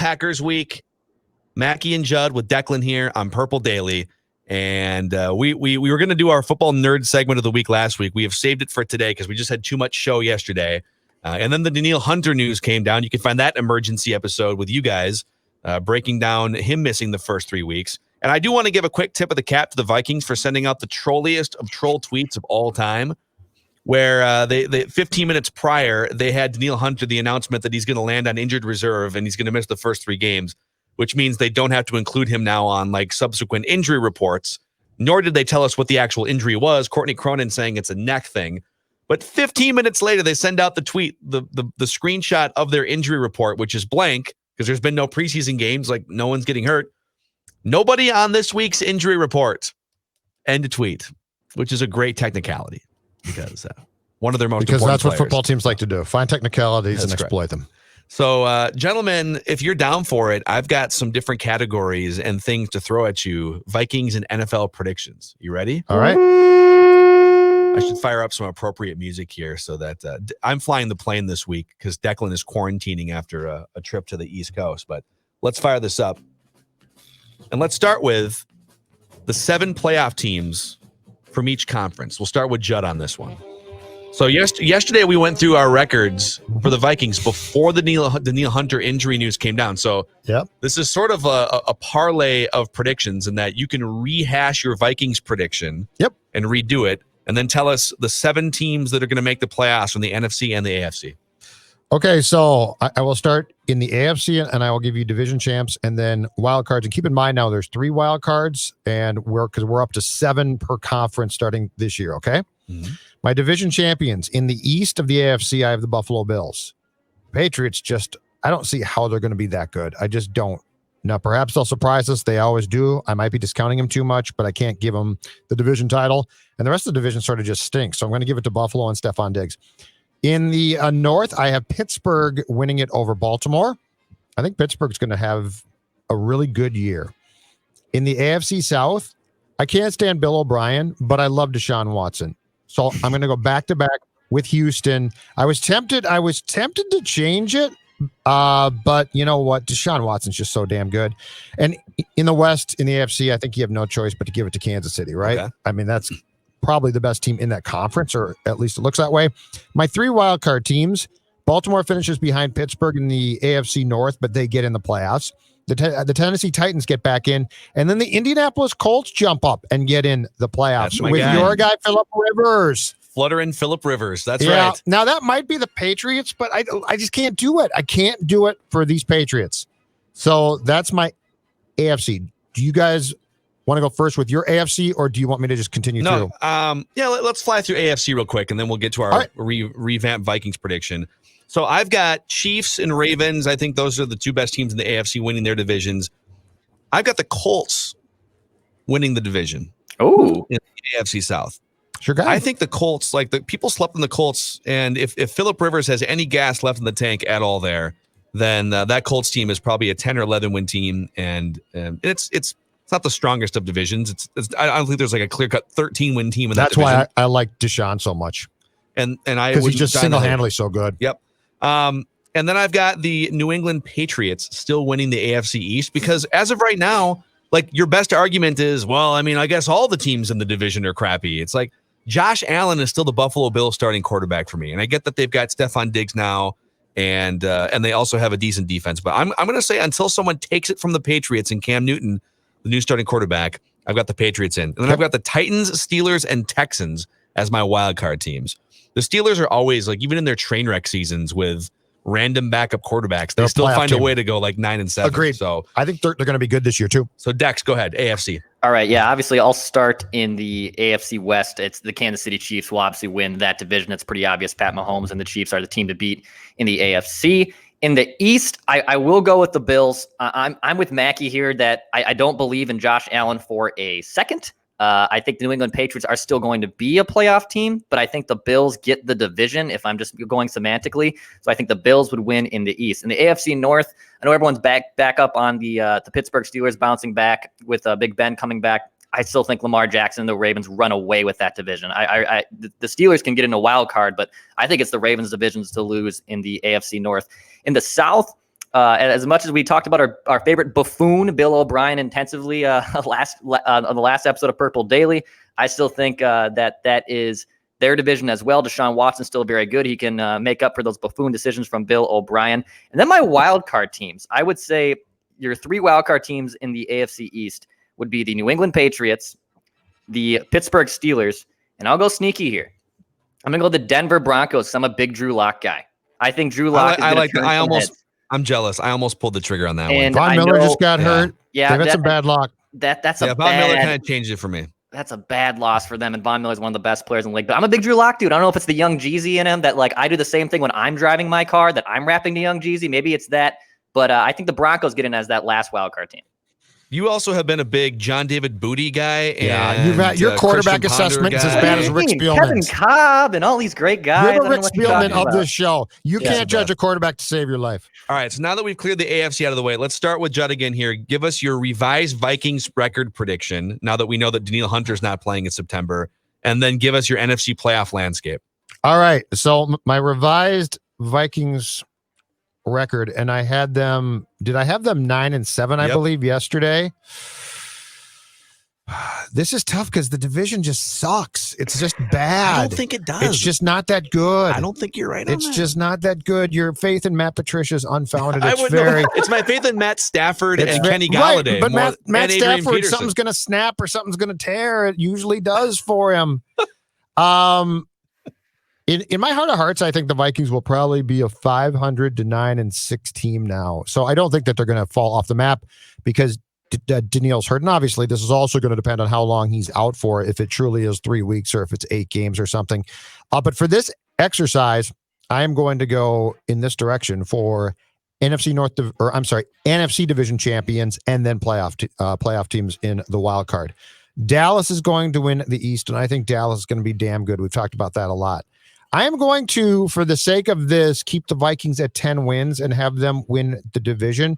Packers week. Mackey and Judd with Declan here on Purple Daily. And we were going to do our football nerd segment of the week last week. We have saved it for today because we just had too much show yesterday. And then the Daniil Hunter news came down. You can find that emergency episode with you guys breaking down him missing the first 3 weeks. And I do want to give a quick tip of the cap to the Vikings for sending out the trolliest of troll tweets of all time, where they 15 minutes prior, they had Daniil Hunter, the announcement that he's going to land on injured reserve and he's going to miss the first 3 games, which means they don't have to include him now on like subsequent injury reports, nor did they tell us what the actual injury was. Courtney Cronin saying it's a neck thing. But 15 minutes later, they send out the tweet, the screenshot of their injury report, which is blank because there's been no preseason games, like no one's getting hurt. Nobody on this week's injury report. End of tweet, which is a great technicality because one of their most important that's players. what football teams like to do. Find technicalities and exploit them. So, gentlemen, if you're down for it, I've got some different categories and things to throw at you. Vikings and NFL predictions. You ready? All right. I should fire up some appropriate music here so that I'm flying the plane this week because Declan is quarantining after a trip to the East Coast. But let's fire this up. And let's start with the 7 playoff teams from each conference. We'll start with Judd on this one. So yesterday we went through our records for the Vikings before the Daniil Hunter injury news came down. So This is sort of a parlay of predictions in that you can rehash your Vikings prediction and redo it, and then tell us the 7 teams that are going to make the playoffs from the NFC and the AFC. Okay, so I will start in the AFC, and I will give you division champs and then wild cards. And keep in mind now there's 3 wild cards, and we're up to 7 per conference starting this year, okay? Mm-hmm. My division champions in the East of the AFC, I have the Buffalo Bills. Patriots I don't see how they're going to be that good. I just don't. Now, perhaps they'll surprise us. They always do. I might be discounting them too much, but I can't give them the division title. And the rest of the division sort of just stinks. So I'm going to give it to Buffalo and Stephon Diggs. In the North, I have Pittsburgh winning it over Baltimore. I think Pittsburgh's going to have a really good year. In the AFC South, I can't stand Bill O'Brien, but I love Deshaun Watson. So I'm going to go back-to-back with Houston. I was tempted to change it, but you know what? Deshaun Watson's just so damn good. And in the West, in the AFC, I think you have no choice but to give it to Kansas City, right? Okay. I mean, that's probably the best team in that conference, or at least it looks that way. My 3 wildcard teams, Baltimore finishes behind Pittsburgh in the AFC North, but they get in the playoffs. The Tennessee Titans get back in, and then the Indianapolis Colts jump up and get in the playoffs with your guy, Phillip Rivers. Fluttering Phillip Rivers. That's right. Now, that might be the Patriots, but I just can't do it. I can't do it for these Patriots. So that's my AFC. Do you guys want to go first with your AFC, or do you want me to just continue through? Let's fly through AFC real quick, and then we'll get to our revamped Vikings prediction. So I've got Chiefs and Ravens. I think those are the 2 best teams in the AFC winning their divisions. I've got the Colts winning the division. Oh, in the AFC South. Sure, guy. I think the Colts, like the people slept on the Colts, and if Phillip Rivers has any gas left in the tank at all there, then that Colts team is probably a 10 or 11 win team, and it's not the strongest of divisions. I don't think there's like a clear-cut 13-win team in that division. That's why I like Deshaun so much. And because he's just single-handedly so good. Yep. And then I've got the New England Patriots still winning the AFC East because as of right now, like your best argument is, well, I mean, I guess all the teams in the division are crappy. It's like Josh Allen is still the Buffalo Bills starting quarterback for me. And I get that they've got Stephon Diggs now and they also have a decent defense. But I'm going to say until someone takes it from the Patriots and Cam Newton, the new starting quarterback, I've got the Patriots in. And then I've got the Titans, Steelers, and Texans as my wild card teams. The Steelers are always like, even in their train wreck seasons with random backup quarterbacks, they still find a way to go like 9-7. Agreed. So I think they're going to be good this year too. So Dex, go ahead. AFC. All right. Yeah. Obviously, I'll start in the AFC West. It's the Kansas City Chiefs will obviously win that division. It's pretty obvious. Pat Mahomes and the Chiefs are the team to beat in the AFC. In the East, I will go with the Bills. I'm with Mackey here that I don't believe in Josh Allen for a second. I think the New England Patriots are still going to be a playoff team, but I think the Bills get the division if I'm just going semantically. So I think the Bills would win in the East. In the AFC North, I know everyone's back up on the Pittsburgh Steelers bouncing back with Big Ben coming back. I still think Lamar Jackson and the Ravens run away with that division. The Steelers can get in a wild card, but I think it's the Ravens divisions to lose in the AFC North. In the South, as much as we talked about our favorite buffoon, Bill O'Brien, intensively on the last episode of Purple Daily, I still think that is their division as well. Deshaun Watson's still very good. He can make up for those buffoon decisions from Bill O'Brien. And then my wild card teams, I would say your 3 wild card teams in the AFC East would be the New England Patriots, the Pittsburgh Steelers, and I'll go sneaky here. I'm going to go the Denver Broncos. I'm a big Drew Lock guy. I think Drew Lock I'm jealous. I almost pulled the trigger on that one. Von Miller just got hurt. Yeah, they've had some bad luck. That's Von Miller kind of changed it for me. That's a bad loss for them, and Von Miller's one of the best players in the league. But I'm a big Drew Lock dude. I don't know if it's the young Jeezy in him that, like, I do the same thing when I'm driving my car, that I'm rapping to young Jeezy. Maybe it's that. But I think the Broncos get in as that last wild card team. You also have been a big John David Booty guy. And, you've had your quarterback assessment is as bad as Rick Spielman. Kevin Cobb and all these great guys. You're the Rick Spielman of this show. You can't judge a quarterback to save your life. All right, so now that we've cleared the AFC out of the way, let's start with Judd again here. Give us your revised Vikings record prediction, now that we know that Danielle Hunter's not playing in September, and then give us your NFC playoff landscape. All right, so my revised Vikings record, and I had them, did I have them 9-7, I believe, yesterday? This is tough because the division just sucks. It's just bad. I don't think it does. It's just not that good. I don't think you're right. It's just not that good. Your faith in Matt Patricia is unfounded. It's my faith in Matt Stafford and Kenny Galladay. Right, but Matt Stafford, something's going to snap or something's going to tear. It usually does for him. In my heart of hearts, I think the Vikings will probably be a 500-9-6 team now. So I don't think that they're going to fall off the map because Danielle's hurt. And obviously, this is also going to depend on how long he's out for, if it truly is 3 weeks or if it's 8 games or something. But for this exercise, I am going to go in this direction for NFC division champions and then playoff teams in the wild card. Dallas is going to win the East, and I think Dallas is going to be damn good. We've talked about that a lot. I am going to, for the sake of this, keep the Vikings at 10 wins and have them win the division.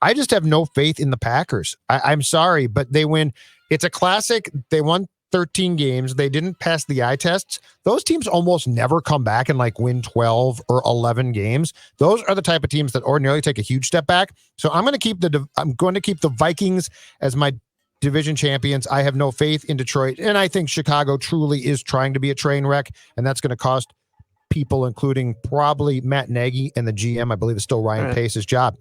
I just have no faith in the Packers. I'm sorry, but they win. It's a classic. They won 13 games. They didn't pass the eye tests. Those teams almost never come back and win 12 or 11 games. Those are the type of teams that ordinarily take a huge step back. So I'm going to keep the Vikings as my division champions. I have no faith in Detroit, and I think Chicago truly is trying to be a train wreck, and that's going to cost people, including probably Matt Nagy and the GM. I believe it's still Ryan Pace's job.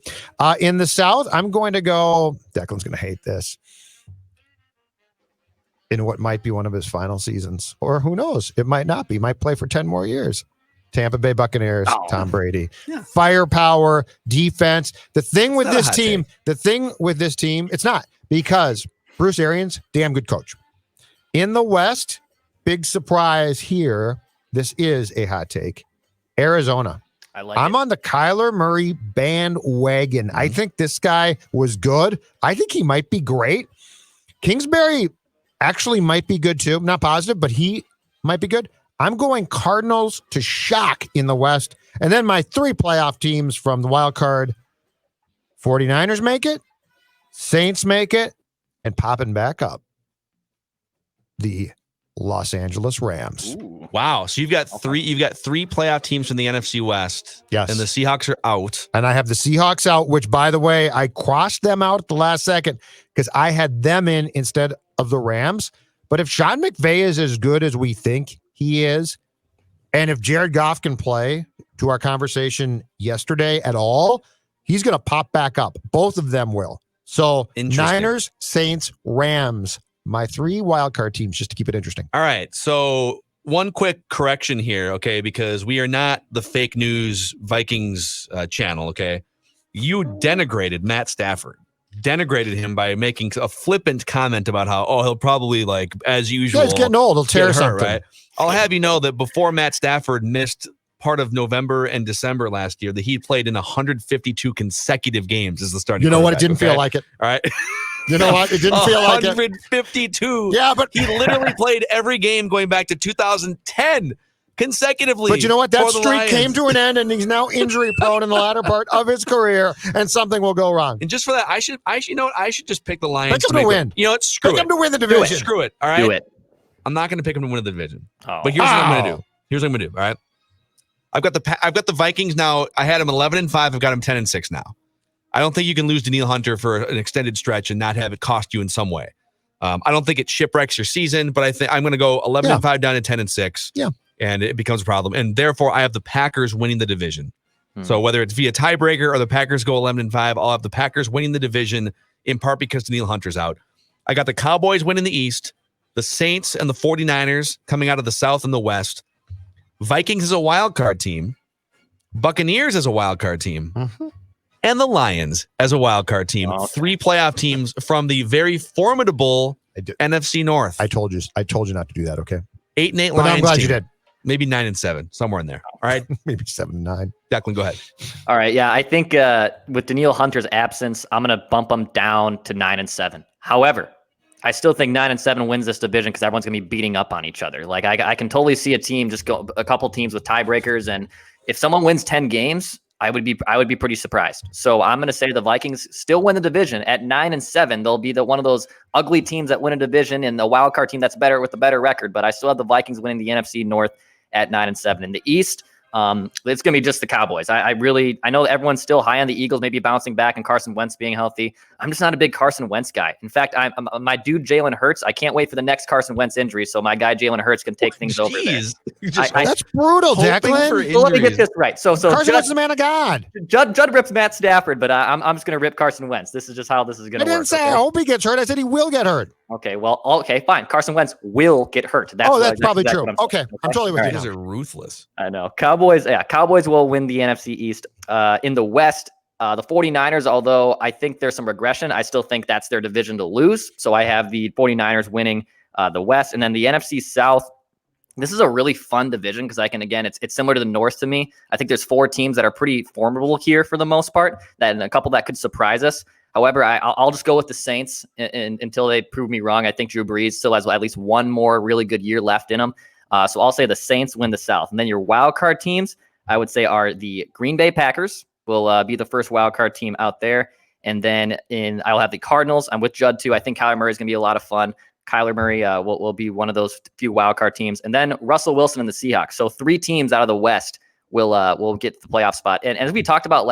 In the South, I'm going to go, Declan's going to hate this, in what might be one of his final seasons, or who knows, it might not be, might play for 10 more years. Tampa Bay Buccaneers, Tom Brady. Yeah. Firepower, defense. The thing with this team, it's not, because Bruce Arians, damn good coach. In the West, big surprise here. This is a hot take. Arizona. I'm on the Kyler Murray bandwagon. I think this guy was good. I think he might be great. Kingsbury actually might be good too. I'm not positive, but he might be good. I'm going Cardinals to shock in the West. And then my 3 playoff teams from the wild card: 49ers make it, Saints make it, and popping back up, the Los Angeles Rams. Ooh. Wow. So you've got 3 playoff teams from the NFC West. Yes. And the Seahawks are out. And I have the Seahawks out, which, by the way, I crossed them out at the last second because I had them in instead of the Rams. But if Sean McVay is as good as we think he is, and if Jared Goff can play, to our conversation yesterday, at all, he's going to pop back up. Both of them will. So Niners, Saints, Rams, my 3 wildcard teams, just to keep it interesting. All right. So one quick correction here, okay, because we are not the fake news Vikings channel, okay? You denigrated Matt Stafford. Denigrated him by making a flippant comment about how, he'll probably, as usual. He's getting old. He'll tear something. Right? I'll have you know that before Matt Stafford missed part of November and December last year, that he played in 152 consecutive games as the starting. You know what? It didn't feel like it. All right. You know what? It didn't feel like it. 152. Yeah, but he literally played every game going back to 2010 consecutively. But you know what? That streak came to an end, and he's now injury prone in the latter part of his career, and something will go wrong. And just for that, I should just pick the Lions. Pick them to win. You know what? Screw it. Pick them to win the division. Screw it. All right. Do it. I'm not going to pick them to win the division. But here's what I'm going to do. All right. I've got the Vikings now. I had them 11-5. I've got them 10-6 now. I don't think you can lose Daniil Hunter for an extended stretch and not have it cost you in some way. I don't think it shipwrecks your season, but I think I'm going to go 11-5 down to 10-6. Yeah. And it becomes a problem. And therefore, I have the Packers winning the division. So whether it's via tiebreaker or the Packers go 11-5, I'll have the Packers winning the division in part because Daniil Hunter's out. I got the Cowboys winning the East, the Saints and the 49ers coming out of the South and the West. Vikings as a wild card team. Buccaneers as a wild card team. And the Lions as a wild card team. Okay. 3 playoff teams from the very formidable NFC North. I told you not to do that. Okay. 8-8 Lions. But I'm glad team. you did. Maybe 9-7, somewhere in there. All right. Maybe 7-9. Declan, go ahead. All right. Yeah. I think with Daniil Hunter's absence, I'm going to bump them down to 9-7. However, I still think 9-7 wins this division because everyone's going to be beating up on each other. Like I can totally see a team just go a couple teams with tiebreakers. And if someone wins 10 games, I would be pretty surprised. So I'm going to say the Vikings still win the division at 9-7. They'll be one of those ugly teams that win a division and the wild card team that's better with a better record. But I still have the Vikings winning the NFC North at 9-7. In the East, it's going to be just the Cowboys. I know everyone's still high on the Eagles, maybe bouncing back and Carson Wentz being healthy. I'm just not a big Carson Wentz guy. In fact, my dude Jalen Hurts. I can't wait for the next Carson Wentz injury, so my guy Jalen Hurts can take things over there. That's brutal, Declan. So let me get this right. So Carson Wentz is the man of God. Judd rips Matt Stafford, but I'm just going to rip Carson Wentz. This is just how this is going to work. I didn't say I hope he gets hurt. I said he will get hurt. Okay, well, okay, fine. Carson Wentz will get hurt. That's probably true. Okay, I'm totally with you. These are ruthless. I know. Cowboys will win the NFC East. In the West, the 49ers, although I think there's some regression, I still think that's their division to lose. So I have the 49ers winning the West. And then the NFC South, this is a really fun division because it's similar to the North to me. I think there's 4 teams that are pretty formidable here for the most part, and a couple that could surprise us. However, I'll just go with the Saints until they prove me wrong. I think Drew Brees still has at least one more really good year left in him. So I'll say the Saints win the South. And then your wild card teams, I would say, are the Green Bay Packers will be the first wild card team out there. And then I'll have the Cardinals. I'm with Judd too. I think Kyler Murray is going to be a lot of fun. Kyler Murray will be one of those few wild card teams. And then Russell Wilson and the Seahawks. So 3 teams out of the West will get the playoff spot. And as we talked about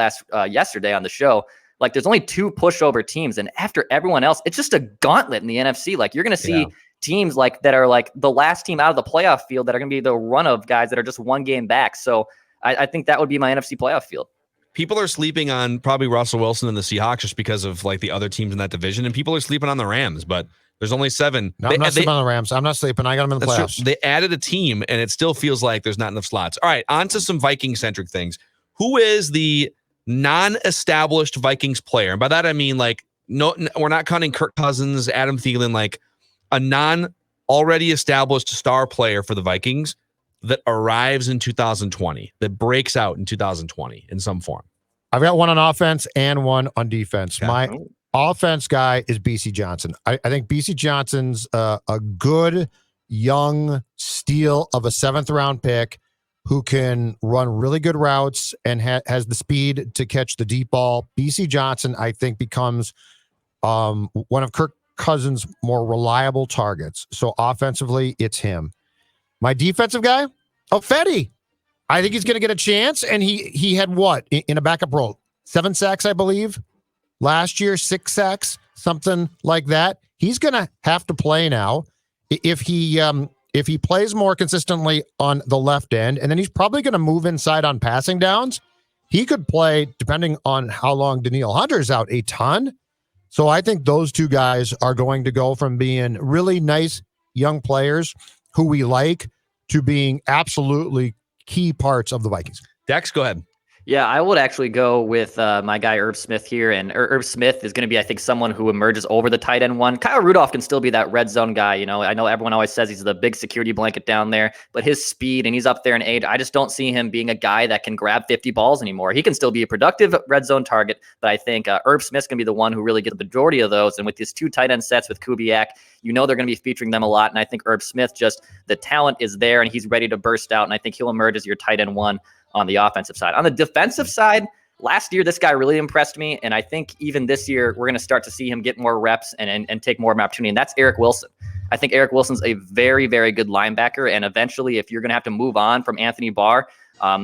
yesterday on the show, like there's only 2 pushover teams, and after everyone else, it's just a gauntlet in the NFC. Like you're going to see teams like that are like the last team out of the playoff field that are going to be the run of guys that are just 1 game back. So I think that would be my NFC playoff field. People are sleeping on probably Russell Wilson and the Seahawks just because of like the other teams in that division, and people are sleeping on the Rams, but there's only 7. No, I'm not sleeping on the Rams. I'm not sleeping. I got them in the playoffs. True. They added a team, and it still feels like there's not enough slots. All right, on to some Viking-centric things. Who is the non-established Vikings player? And by that, I mean, like, no, we're not counting Kirk Cousins, Adam Thielen, like a non-already established star player for the Vikings that arrives in 2020, that breaks out in 2020 in some form. I've got one on offense and one on defense. Okay. My offense guy is BC Johnson. I think BC Johnson's a good young steal of a 7th round pick who can run really good routes and has the speed to catch the deep ball. BC Johnson, I think, becomes one of Kirk Cousins' more reliable targets. So offensively, it's him. My defensive guy, Fetty. I think he's going to get a chance, and he had what in a backup role? 7 sacks, I believe. Last year, 6 sacks, something like that. He's going to have to play now. If he plays more consistently on the left end, and then he's probably going to move inside on passing downs, he could play, depending on how long Daniil Hunter's out, a ton. So I think those 2 guys are going to go from being really nice young players who we like to being absolutely key parts of the Vikings. Dex, go ahead. Yeah, I would actually go with my guy Irv Smith here, and Irv Smith is going to be, I think, someone who emerges over the tight end one. Kyle Rudolph can still be that red zone guy. You know, I know everyone always says he's the big security blanket down there, but his speed, and he's up there in age, I just don't see him being a guy that can grab 50 balls anymore. He can still be a productive red zone target, but I think Irv Smith's going to be the one who really gets the majority of those. And with his 2 tight end sets with Kubiak, you know they're going to be featuring them a lot. And I think Irv Smith, just the talent is there, and he's ready to burst out. And I think he'll emerge as your tight end 1 on the offensive side. On the defensive side, last year, this guy really impressed me. And I think even this year, we're going to start to see him get more reps and take more of an opportunity. And that's Eric Wilson. I think Eric Wilson's a very, very good linebacker. And eventually, if you're going to have to move on from Anthony Barr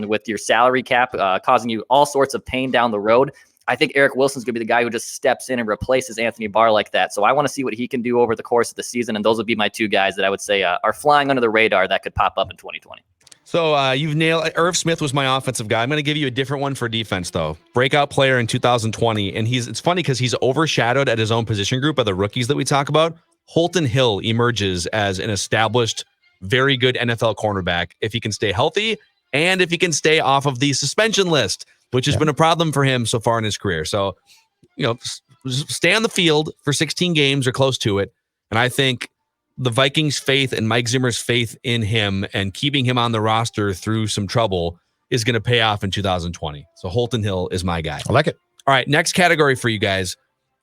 with your salary cap causing you all sorts of pain down the road, I think Eric Wilson's going to be the guy who just steps in and replaces Anthony Barr like that. So I want to see what he can do over the course of the season. And those would be my two guys that I would say are flying under the radar that could pop up in 2020. So you've nailed it. Irv Smith was my offensive guy. I'm going to give you a different one for defense, though. Breakout player in 2020. And it's funny because he's overshadowed at his own position group by the rookies that we talk about. Holton Hill emerges as an established, very good NFL cornerback if he can stay healthy and if he can stay off of the suspension list, which has been a problem for him so far in his career. So, stay on the field for 16 games or close to it. And I think the Vikings' faith and Mike Zimmer's faith in him and keeping him on the roster through some trouble is going to pay off in 2020. So Holton Hill is my guy. I like it. All right, next category for you guys.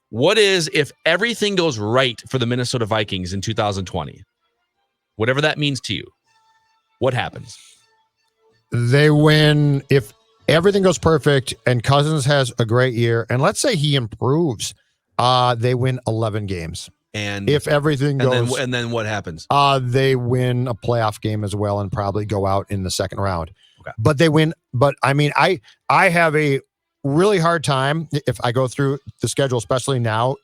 What is if everything goes right for the Minnesota Vikings in 2020? Whatever that means to you. What happens? They win if everything goes perfect and Cousins has a great year. And let's say he improves. They win 11 games. And if everything goes, and then what happens? They win a playoff game as well and probably go out in the second round. Okay. But they win. But I mean, I have a really hard time if I go through the schedule, especially now,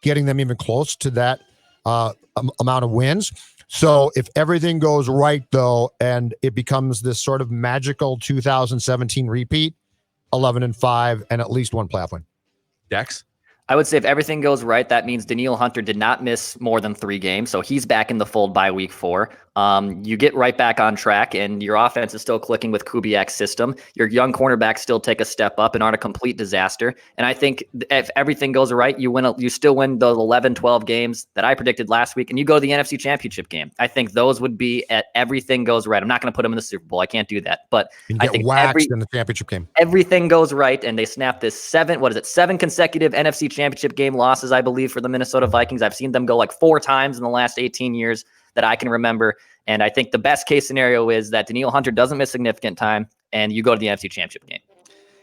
getting them even close to that amount of wins. So if everything goes right, though, and it becomes this sort of magical 2017 repeat, 11-5 and at least one playoff win. Dex? I would say if everything goes right, that means Danielle Hunter did not miss more than 3 games. So he's back in the fold by week 4. You get right back on track and your offense is still clicking with Kubiak's system. Your young cornerbacks still take a step up and aren't a complete disaster. And I think if everything goes right, you still win those 11, 12 games that I predicted last week and you go to the NFC Championship game. I think those would be at everything goes right. I'm not going to put them in the Super Bowl. I can't do that. But I think waxed in the championship game. Everything goes right and they snap this 7 consecutive NFC Championship game losses, I believe, for the Minnesota Vikings. I've seen them go like 4 times in the last 18 years that I can remember. And I think the best case scenario is that Danielle Hunter doesn't miss significant time and you go to the NFC Championship game.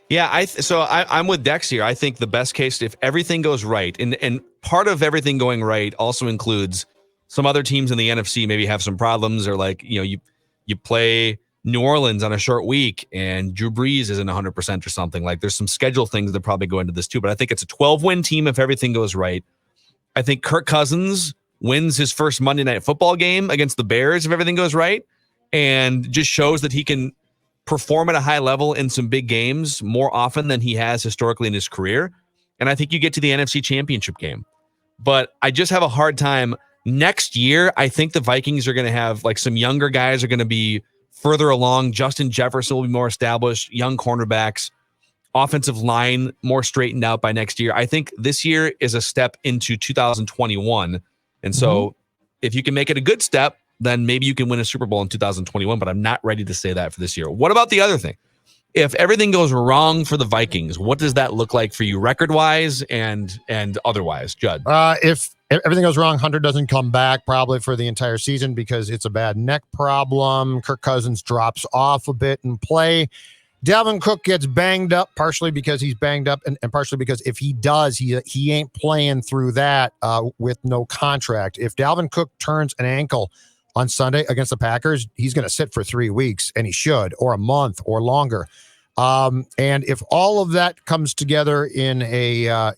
Yeah, I'm with Dex here. I think the best case, if everything goes right, and part of everything going right also includes some other teams in the NFC maybe have some problems, or like, you play New Orleans on a short week and Drew Brees isn't 100% or something. Like there's some schedule things that probably go into this too, but I think it's a 12-win team if everything goes right. I think Kirk Cousins wins his first Monday Night Football game against the Bears if everything goes right, and just shows that he can perform at a high level in some big games more often than he has historically in his career. And I think you get to the NFC Championship game. But I just have a hard time. Next year, I think the Vikings are going to have like some younger guys are going to be further along. Justin Jefferson will be more established, young cornerbacks, offensive line more straightened out by next year. I think this year is a step into 2021. And so if you can make it a good step, then maybe you can win a Super Bowl in 2021, but I'm not ready to say that for this year. What about the other thing? If everything goes wrong for the Vikings, what does that look like for you record-wise and otherwise, Judd? If everything goes wrong, Hunter doesn't come back probably for the entire season because it's a bad neck problem. Kirk Cousins drops off a bit in play. Dalvin Cook gets banged up, partially because he's banged up and partially because if he does, he ain't playing through that with no contract. If Dalvin Cook turns an ankle on Sunday against the Packers, he's going to sit for 3 weeks, and he should, or a month or longer. And if all of that comes together in a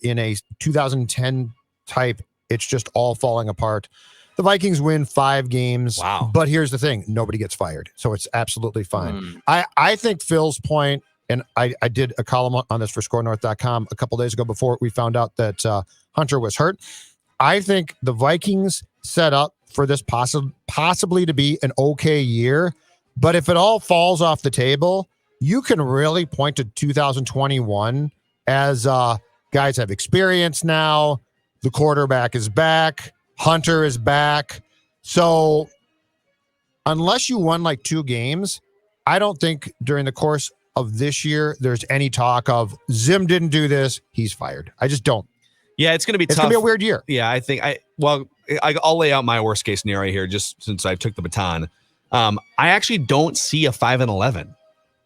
2010 type, it's just all falling apart. The Vikings win 5 games. Wow. But here's the thing. Nobody gets fired. So it's absolutely fine. I think Phil's point, and I did a column on this for scorenorth.com a couple days ago before we found out that Hunter was hurt. I think the Vikings set up for this possibly to be an okay year. But if it all falls off the table, you can really point to 2021 as guys have experience now. The quarterback is back. Hunter is back. So unless you won like 2 games, I don't think during the course of this year, there's any talk of Zim didn't do this, he's fired. I just don't. Yeah, it's going to be tough. It's going to be a weird year. Yeah, I think I'll lay out my worst case scenario here just since I took the baton. I actually don't see a 5-11.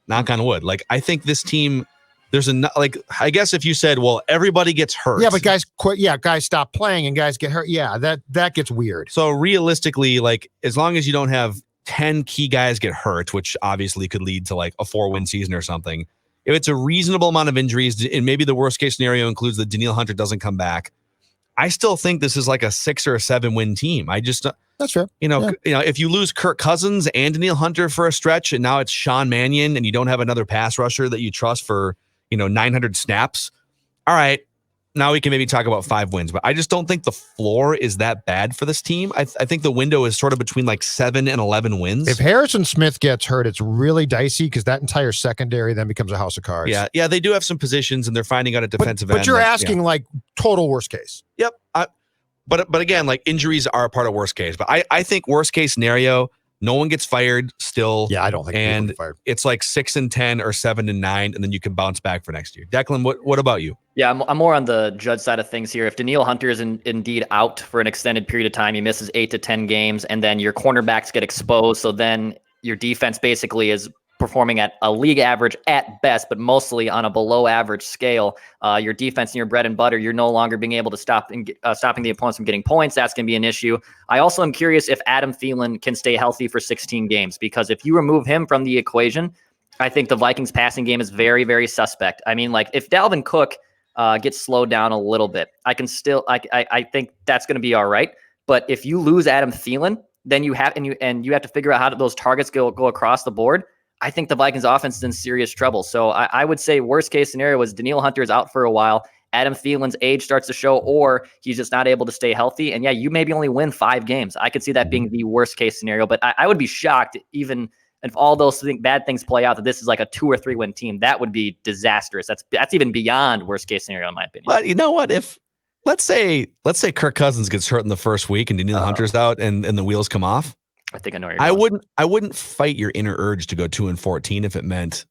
Knock on wood. Like I think this team, I guess if you said, well, everybody gets hurt. Yeah, but guys quit. Yeah, guys stop playing and guys get hurt. Yeah, that gets weird. So realistically, like as long as you don't have 10 key guys get hurt, which obviously could lead to like a 4-win season or something, if it's a reasonable amount of injuries, and maybe the worst case scenario includes that Danielle Hunter doesn't come back, I still think this is like a 6 or a 7 win team. I just That's fair. If you lose Kirk Cousins and Danielle Hunter for a stretch, and now it's Sean Mannion, and you don't have another pass rusher that you trust for 900 snaps. All right, now we can maybe talk about 5 wins, but I just don't think the floor is that bad for this team. I think the window is sort of between like 7 and 11 wins. If Harrison Smith gets hurt, it's really dicey because that entire secondary then becomes a house of cards. Yeah, they do have some positions, and they're finding out at defensive end. But you're asking like total worst case. Yep. But again, like injuries are a part of worst case. But I think worst case scenario, no one gets fired still. Yeah, I don't think people get fired. It's like 6-10 or 7-9, and then you can bounce back for next year. Declan, what about you? Yeah, I'm more on the Judd side of things here. If Danielle Hunter is indeed out for an extended period of time, he misses 8 to 10 games, and then your cornerbacks get exposed. So then your defense basically is performing at a league average at best, but mostly on a below average scale. Your defense and your bread and butter, you're no longer being able to stopping the opponents from getting points. That's going to be an issue. I also am curious if Adam Thielen can stay healthy for 16 games, because if you remove him from the equation, I think the Vikings passing game is very, very suspect. I mean, like if Dalvin Cook gets slowed down a little bit, I think that's going to be all right. But if you lose Adam Thielen, then you have to figure out how those targets go across the board. I think the Vikings offense is in serious trouble. So I would say worst case scenario is Danielle Hunter is out for a while. Adam Thielen's age starts to show, or he's just not able to stay healthy. And yeah, you maybe only win 5 games. I could see that being the worst case scenario, but I would be shocked even if all those bad things play out, that this is like a 2 or 3 win team. That would be disastrous. That's even beyond worst case scenario in my opinion. But you know what? If let's say Kirk Cousins gets hurt in the first week and Danielle Hunter's out and the wheels come off, I think I know where you're going. I wouldn't fight your inner urge to go 2-14 if it meant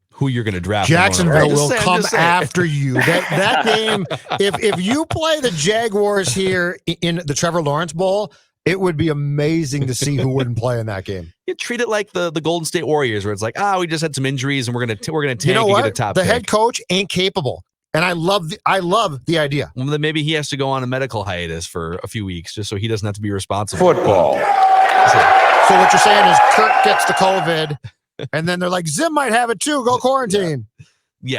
who you're going to draft. Jacksonville will come after you. That game, if you play the Jaguars here in the Trevor Lawrence Bowl, it would be amazing to see who wouldn't play in that game. You treat it like the Golden State Warriors, where it's like, we just had some injuries and we're gonna tank and get a top. The pick. head coach ain't capable. And I love the idea. Well, then maybe he has to go on a medical hiatus for a few weeks just so he doesn't have to be responsible. Football. So what you're saying is Kirk gets the COVID, and then they're like, Zim might have it too. Go quarantine. Yeah.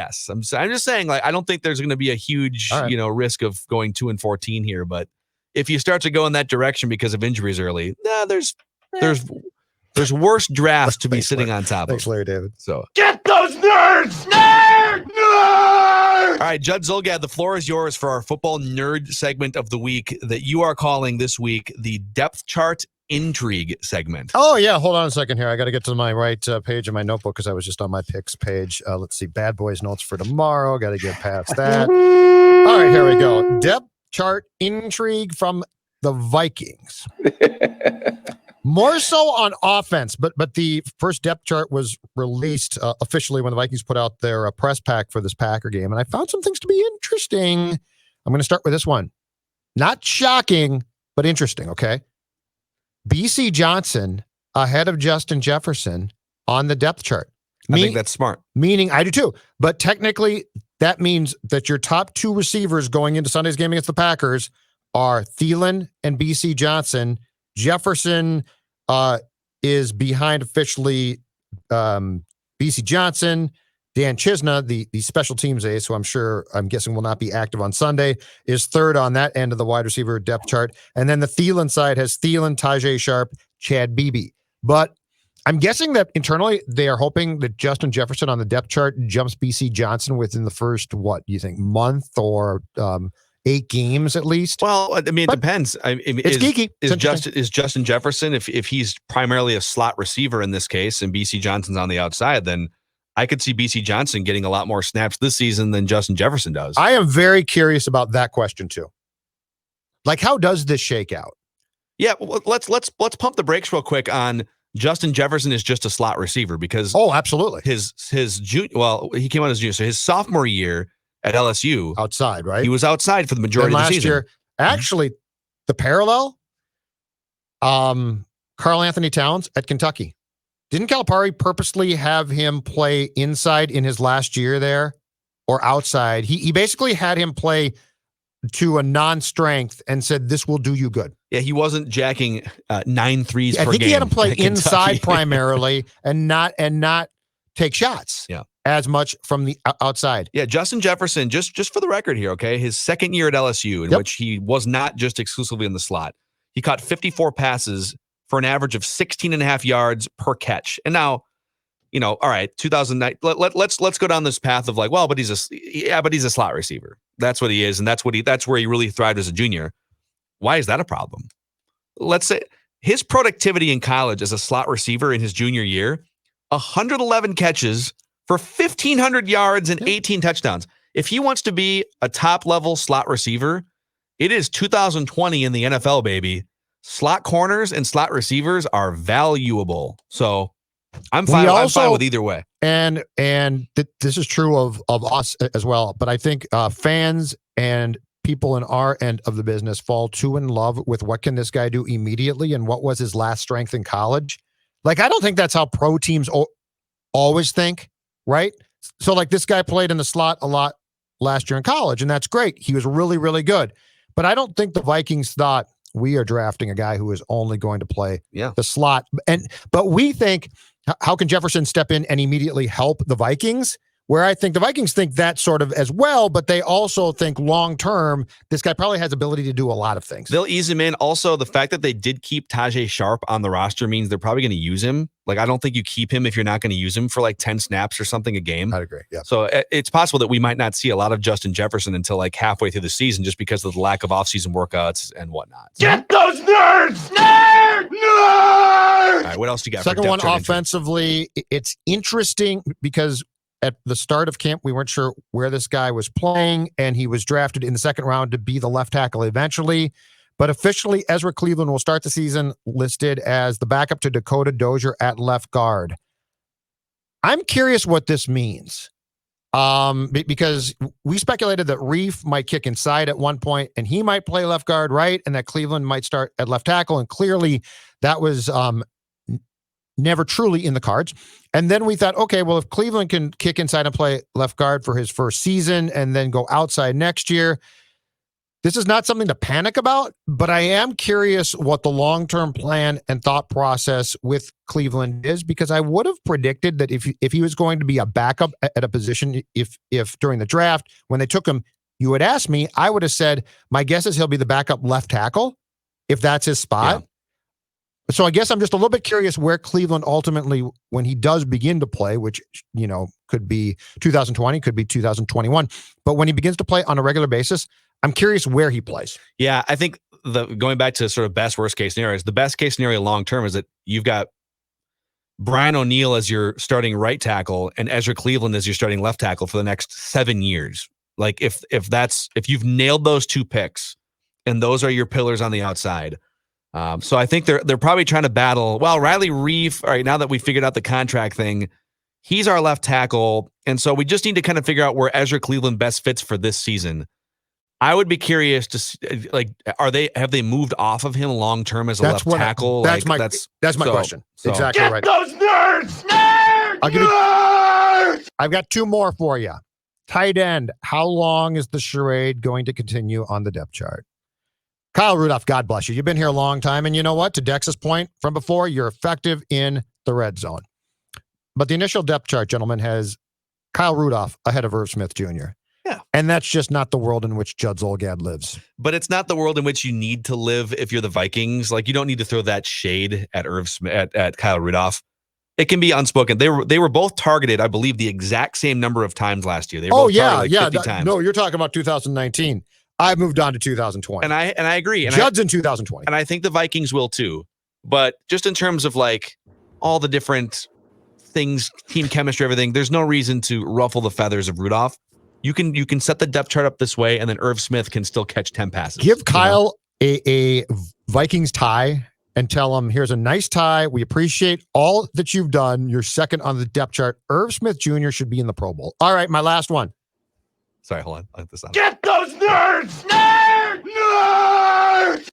Yes, I'm just saying. Like, I don't think there's going to be a huge, risk of going 2-14 here. But if you start to go in that direction because of injuries early, there's worse drafts to be sitting on top of. Thanks, Larry David. So Get those nerds! Nerd! All right, Judd Zulgad, the floor is yours for our football nerd segment of the week that you are calling this week the Depth Chart Intrigue segment. Oh, yeah. Hold on a second here. I got to get to my right page of my notebook because I was just on my picks page. Let's see. Bad Boys notes for tomorrow. Got to get past that. All right, here we go. Depth Chart Intrigue from the Vikings. More so on offense, but the first depth chart was released officially when the Vikings put out their press pack for this Packer game, and I found some things to be interesting. I'm going to start with this one. Not shocking, but interesting, okay? BC Johnson ahead of Justin Jefferson on the depth chart. I think that's smart. Meaning, I do too, but technically that means that your top 2 receivers going into Sunday's game against the Packers are Thielen and BC Johnson. Jefferson is behind officially BC Johnson. Dan Chisna, the special teams ace, who I'm guessing will not be active on Sunday, is third on that end of the wide receiver depth chart. And then the Thielen side has Thielen, Tajay Sharp, Chad Beebe. But I'm guessing that internally they are hoping that Justin Jefferson on the depth chart jumps BC Johnson within the first, month or 8 games at least. Well, I mean, it depends. It's geeky. Is Justin Jefferson, if he's primarily a slot receiver in this case, and BC Johnson's on the outside, then I could see BC Johnson getting a lot more snaps this season than Justin Jefferson does. I am very curious about that question too. Like, how does this shake out? Yeah, well, let's pump the brakes real quick on Justin Jefferson is just a slot receiver because absolutely his junior. Well, he came out as junior, so his sophomore year at LSU outside, right? He was outside for the majority of the season. Last year, actually, the parallel, Karl Anthony Towns at Kentucky. Didn't Calipari purposely have him play inside in his last year there or outside? He basically had him play to a non-strength and said, this will do you good. Yeah, he wasn't jacking 9 threes per game. I think he had him play inside primarily and not take shots. Yeah. As much from the outside. Yeah, Justin Jefferson, just for the record here, okay, his second year at LSU, in which he was not just exclusively in the slot, he caught 54 passes for an average of 16 and a half yards per catch. And now, all right, 2009. Let's go down this path of like, well, but he's a slot receiver. That's what he is, and that's where he really thrived as a junior. Why is that a problem? Let's say his productivity in college as a slot receiver in his junior year, 111 catches for 1,500 yards and 18 touchdowns. If he wants to be a top-level slot receiver, it is 2020 in the NFL, baby. Slot corners and slot receivers are valuable. So I'm fine with either way. And this is true of us as well. But I think fans and people in our end of the business fall too in love with what can this guy do immediately and what was his last strength in college. Like, I don't think that's how pro teams always think. Right? So like this guy played in the slot a lot last year in college, and that's great. He was really, really good. But I don't think the Vikings thought we are drafting a guy who is only going to play the slot. But we think, how can Jefferson step in and immediately help the Vikings? Where I think the Vikings think that sort of as well, but they also think long-term, this guy probably has ability to do a lot of things. They'll ease him in. Also, the fact that they did keep Tajay Sharp on the roster means they're probably going to use him. Like, I don't think you keep him if you're not going to use him for like 10 snaps or something a game. I'd agree, yeah. So it's possible that we might not see a lot of Justin Jefferson until like halfway through the season just because of the lack of offseason workouts and whatnot. Get those nerds! Nerds! All right, what else do you got? Second one, offensively, it's interesting because at the start of camp, we weren't sure where this guy was playing, and he was drafted in the second round to be the left tackle eventually. But officially, Ezra Cleveland will start the season listed as the backup to Dakota Dozier at left guard. I'm curious what this means because we speculated that Reef might kick inside at one point, and he might play left guard, right? And that Cleveland might start at left tackle, and clearly that was never truly in the cards. And then we thought, okay, well, if Cleveland can kick inside and play left guard for his first season and then go outside next year, this is not something to panic about, but I am curious what the long-term plan and thought process with Cleveland is, because I would have predicted that if he was going to be a backup at a position, if during the draft, when they took him, you would ask me, I would have said, my guess is he'll be the backup left tackle if that's his spot. Yeah. So I guess I'm just a little bit curious where Cleveland ultimately, when he does begin to play, which, could be 2020, could be 2021. But when he begins to play on a regular basis, I'm curious where he plays. Yeah, I think going back to sort of best, worst case scenarios, the best case scenario long-term is that you've got Brian O'Neill as your starting right tackle and Ezra Cleveland as your starting left tackle for the next 7 years. Like if you've nailed those two picks and those are your pillars on the outside. So I think they're probably trying to battle. Well, Riley Reef, all right, now that we figured out the contract thing, he's our left tackle. And so we just need to kind of figure out where Ezra Cleveland best fits for this season. I would be curious to see, like, have they moved off of him long term as a left tackle? That's my question. Exactly right. Get those nerds! Nerds! I've got two more for you. Tight end. How long is the charade going to continue on the depth chart? Kyle Rudolph, God bless you. You've been here a long time, and you know what? To Dex's point from before, you're effective in the red zone. But the initial depth chart, gentlemen, has Kyle Rudolph ahead of Irv Smith Jr. Yeah. And that's just not the world in which Judd Zolgad lives. But it's not the world in which you need to live if you're the Vikings. Like, you don't need to throw that shade at Irv Smith, at Kyle Rudolph. It can be unspoken. They were both targeted, I believe, the exact same number of times last year. They were both targeted 50 times. No, you're talking about 2019. I've moved on to 2020. And I agree. And Judd's in 2020. And I think the Vikings will too. But just in terms of like all the different things, team chemistry, everything, there's no reason to ruffle the feathers of Rudolph. You can set the depth chart up this way, and then Irv Smith can still catch 10 passes. Give Kyle a Vikings tie and tell him, here's a nice tie. We appreciate all that you've done. You're second on the depth chart. Irv Smith Jr. should be in the Pro Bowl. All right, my last one. Sorry, hold on. I'll have this on. Get those nerds! Nerds!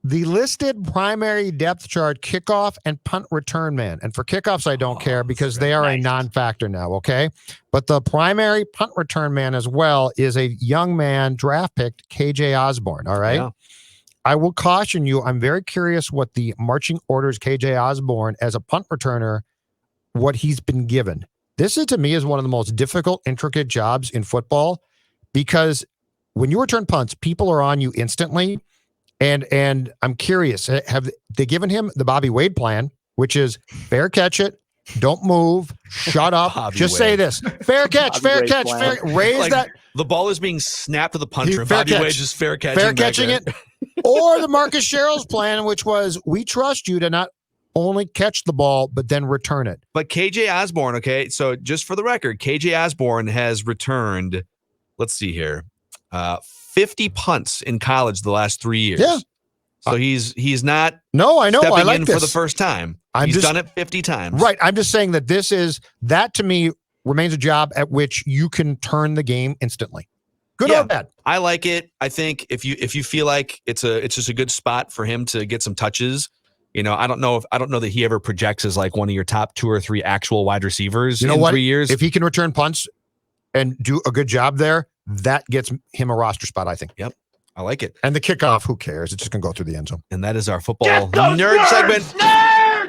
The listed primary depth chart, kickoff and punt return man. And for kickoffs, I don't care because they are a non-factor now, okay? But the primary punt return man as well is a young man draft picked, KJ Osborne, all right? Yeah. I will caution you, I'm very curious what the marching orders KJ Osborne as a punt returner what he's been given. This is, to me, is one of the most difficult, intricate jobs in football, because when you return punts, people are on you instantly. And I'm curious, have they given him the Bobby Wade plan, which is fair catch it, don't move, shut up, Bobby just Wade. say this, fair catch, Bobby fair Wade catch, plan. fair, raise Like, that, the ball is being snapped to the punter. And Fair Bobby catch. Wade just fair catching. fair back catching there. it, or the Marcus Sherrill's plan, which was we trust you to not only catch the ball but then return it. But KJ Osborne, okay, so just for the record, KJ Osborne has returned, let's see here, 50 punts in college the last 3 years. Yeah. So he's not No, I know, stepping I like in this for the first time. I'm He's just- done it 50 times. Right. I'm just saying that to me remains a job at which you can turn the game instantly. Good Yeah. or bad. I like it. I think if you feel like it's just a good spot for him to get some touches. You know, I don't know that he ever projects as like one of your top 2 or 3 actual wide receivers You know in what? 3 years. If he can return punts and do a good job there, that gets him a roster spot, I think. I like it. And the kickoff, who cares? It's just going to go through the end zone. And that is our football Get those nerd segment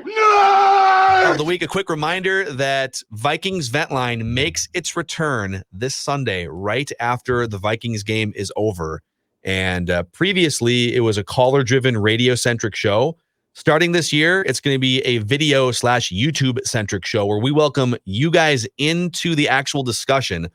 Nerd! of the week. A quick reminder that Vikings Vent Line makes its return this Sunday, right after the Vikings game is over. And previously, it was a caller-driven, radio-centric show. Starting this year, it's going to be a video/YouTube-centric show where we welcome you guys into the actual discussion.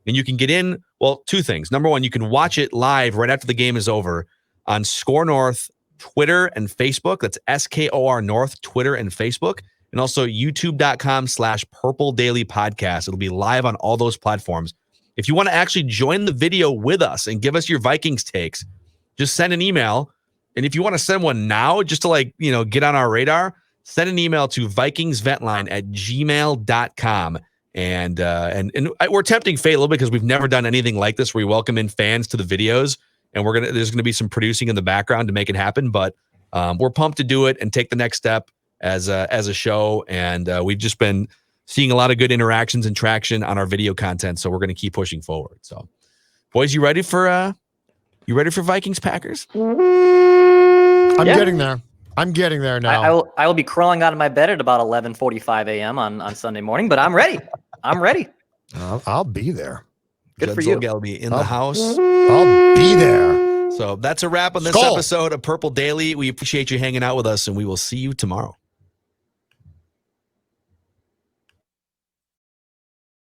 And you can get in, well, 2 things. Number one, you can watch it live right after the game is over on Score North, Twitter, and Facebook. That's SKOR North, Twitter, and Facebook. And also youtube.com/Purple Daily Podcast. It'll be live on all those platforms. If you want to actually join the video with us and give us your Vikings takes, just send an email. And if you want to send one now, just to get on our radar, send an email to vikingsventline@gmail.com. And we're tempting fate a little bit because we've never done anything like this where we welcome in fans to the videos, and there's gonna be some producing in the background to make it happen. But we're pumped to do it and take the next step as a show. And we've just been seeing a lot of good interactions and traction on our video content, so we're gonna keep pushing forward. So, boys, you ready for Vikings Packers? I'm Yeah. getting there. I'm getting there now. I will be crawling out of my bed at about 11:45 a.m. on Sunday morning, but I'm ready. I'm ready. I'll be there. Good for Judd you. Zolgad will be in the house. I'll be there. So that's a wrap on this Skull. episode of Purple Daily. We appreciate you hanging out with us, and we will see you tomorrow.